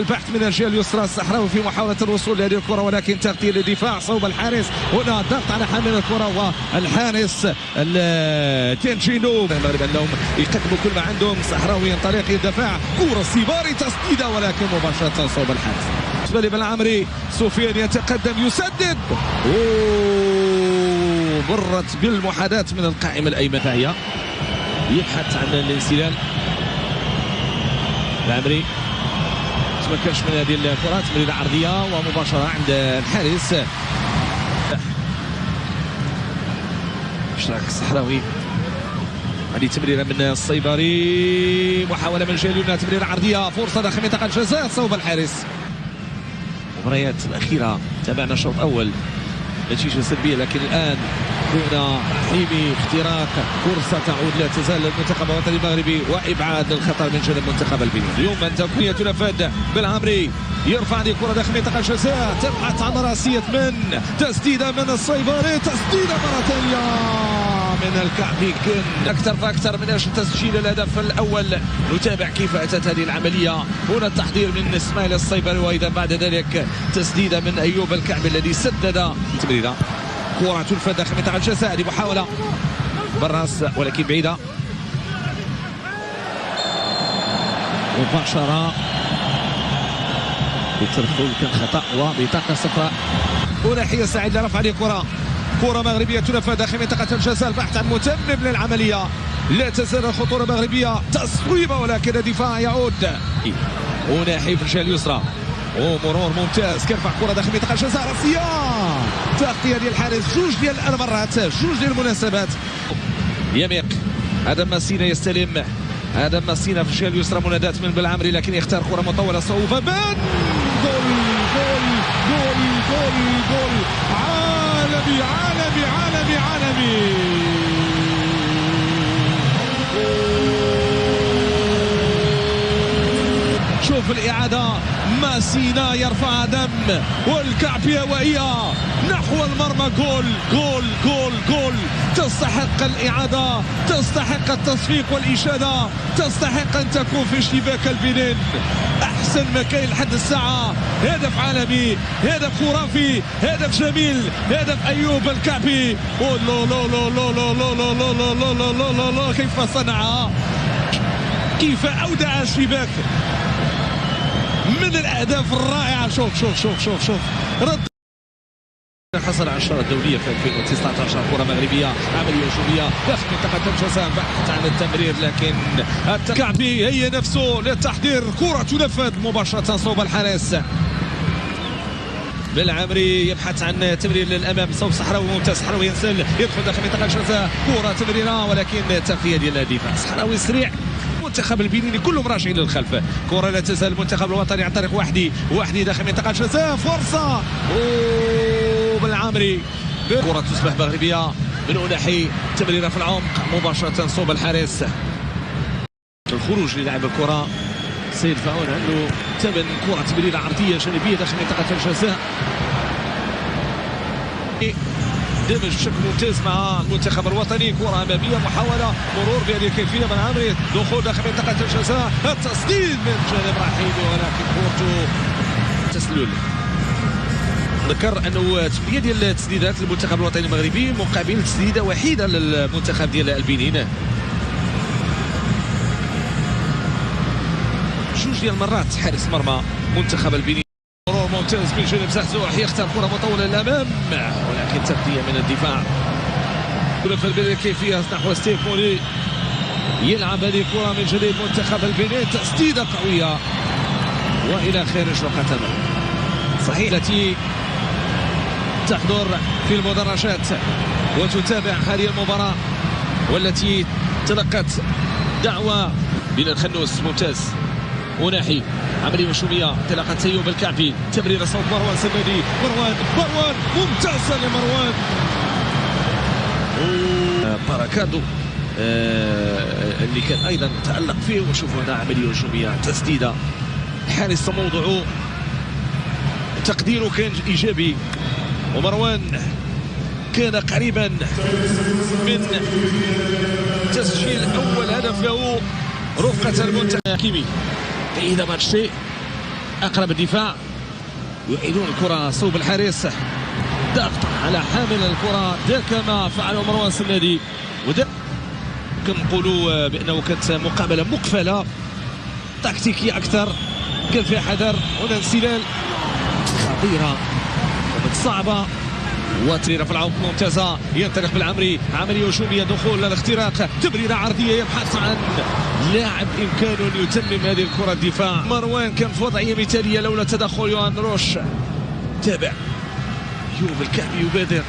البحث من الجهه اليسرى الصحراوي في محاوله الوصول لهذه الكره، ولكن تغطيه للدفاع صوب الحارس. هنا ضغط على حامل الكره والحارس تنجينو. المغرب انهم يقدموا كل ما عندهم. الصحراوي ينطلق الدفاع، كره سيباري تسديده ولكن مباشره صوب الحارس. بالنسبه لبلعمري، سفيان يتقدم يسدد، مرت بالمحاذاه من القائم الايمن. فهي يبحث عن الانسلال. بلعمري ما كانش من هذه الكرات، تمريره عرضيه ومباشره عند الحارس. اشراك الصحراوي، هذه تمريره من الصيبري، محاوله من الجهه اليمنى، تمريره عرضيه، فرصه داخل منطقه الجزاء صوب الحارس. المباريات الاخيره تابعنا الشوط الاول نتيجه سلبيه، لكن الان هنا حيمي اختراق، فرصه تعود لا تزال للمنتخب الوطني المغربي وابعاد الخطر من جانب منتخب البنين. اليوم ان تكون تنفذ. بلعمري يرفع هذه الكره داخل منطقه الجزاء، تبحث عن راسيه من تسديده من الصيبري، تسديده مره ثانيه من الكعبي. كن اكثر فاكثر من اجل تسجيل الهدف الاول. نتابع كيف اتت هذه العمليه. هنا التحضير من اسماعيل الصيبري، وايضا بعد ذلك تسديده من ايوب الكعبي الذي سدد. تمريره، كره تنفذ داخل منطقه الجزاء، هذه محاوله بالراس ولكن بعيده مباشره بالتدخل، كان خطا وبطاقه صفراء. وناحيه سعيد لرفع هذه الكره، كره مغربيه تنفذ داخل منطقه الجزاء. البحث عن متمم للعمليه، لا تزال الخطوره مغربيه، تصويبه ولكن الدفاع يعود. وناحيه في الجهه اليسرى ومرور ممتاز، كيرفع كره داخل منطقه الجزاء، راسيه تغطيه ديال الحارس. جوج ديال المرات، جوج ديال المناسبات. يميق ادم ماسينا يستلم، ادم ماسينا في الجهه اليسرى، منادات من بلعمري لكن يختار كره مطوله صوبه بن جول جول جول جول جول عالمي عالمي عالمي عالمي. شوف الإعادة، ماسينا يرفع دم والكعبي هوائية نحو المرمى. جول جول جول جول. تستحق الإعادة، تستحق التصفيق والإشادة، تستحق أن تكون في اشتباك البنين. أحسن ما كاين لحد الساعة. هدف عالمي، هدف خرافي، هدف جميل، هدف أيوب الكعبي. لو لو لو لو لو لو لو لو لو لو لو لو لو كيف صنعها، كيف أودع الشباك. من الأهداف الرائعة. شوف شوف شوف شوف شوف رد. حصل على الشارة الدولية في 2019، كرة مغربية عملية هجومية داخل منطقة الجزاء، بحث عن التمرير لكن الكعبي هي نفسه للتحضير، كرة تنفذ مباشرة صوب الحارس. بلعمري يبحث عن تمرير للامام صوب صحراوي ممتاز. صحراوي ينزل يدخل داخل منطقة الجزاء، كرة تمريرة ولكن تغطية ديال الدفاع. صحراوي سريع، المنتخب البنيني كلهم راجعين للخلف. كرة لا تزال المنتخب الوطني عن طريق وحدي داخل منطقة الجزاء، فرصة بلعمري. كرة تصبح مغربية من أناحي، تمريرة في العمق مباشرة صوب الحارس. الخروج للاعب الكرة سيد فاون عنده ثمن. كرة تمريرة عرضية جانبية داخل منطقة الجزاء، دمج بشكل ممتاز مع المنتخب الوطني. كرة أمامية، محاولة مرور بهذه الكيفية. بلعمري دخول داخل منطقة الجزاء، التصديد من جانب رحيمي ولكن كورته تسلل. ذكر انه 8 ديال التسديدات للمنتخب الوطني المغربي مقابل تسديده وحيده للمنتخب ديال البنين. جوج ديال المرات حارس مرمى منتخب البنين. مرور ممتاز من جانب زحزوح، يختار كره مطوله للامام ولكن تغطيه من الدفاع. كره في البدايه كيفيه نحو ستيف مولي، يلعب هذه الكره من جانب منتخب البنين، تسديده قويه والى خارج رقعه الملعب. صحيح التي تحضر في المدرجات وتتابع هذه المباراة والتي تلقت دعوة من الخنوس. ممتاز، وناحي عملية هجومية، تلقت أيوب الكعبي، تمريرة صوب مروان سمادي. مروان ممتازة لمروان. باراكادو اللي كان أيضا تألق فيه. وشوف هنا عملية هجومية، تسديدة، الحارس موضعه تقديره كان إيجابي، ومروان كان قريبا من تسجيل أول هدف له رفقة المنتخب. كيمي إذا ماتشي أقرب الدفاع يعيدون الكرة صوب الحارس، ضغط على حامل الكرة كما فعل مروان سنادي. وده يمكن نقولوا بأنه كانت مقابلة مقفلة تكتيكية أكثر، كان فيها حذر. هنا انسلال خطيرة صعبة وتمريرة في العمق ممتازة، ينطلق بالعمري، عملية هجومية، دخول الاختراق، تمريرة عرضية، يبحث عن لاعب إمكانه أن يتمم هذه الكرة. الدفاع مروان كان في وضعية مثالية لولا تدخل يوهان روش. تابع يوب الكعبي يبادر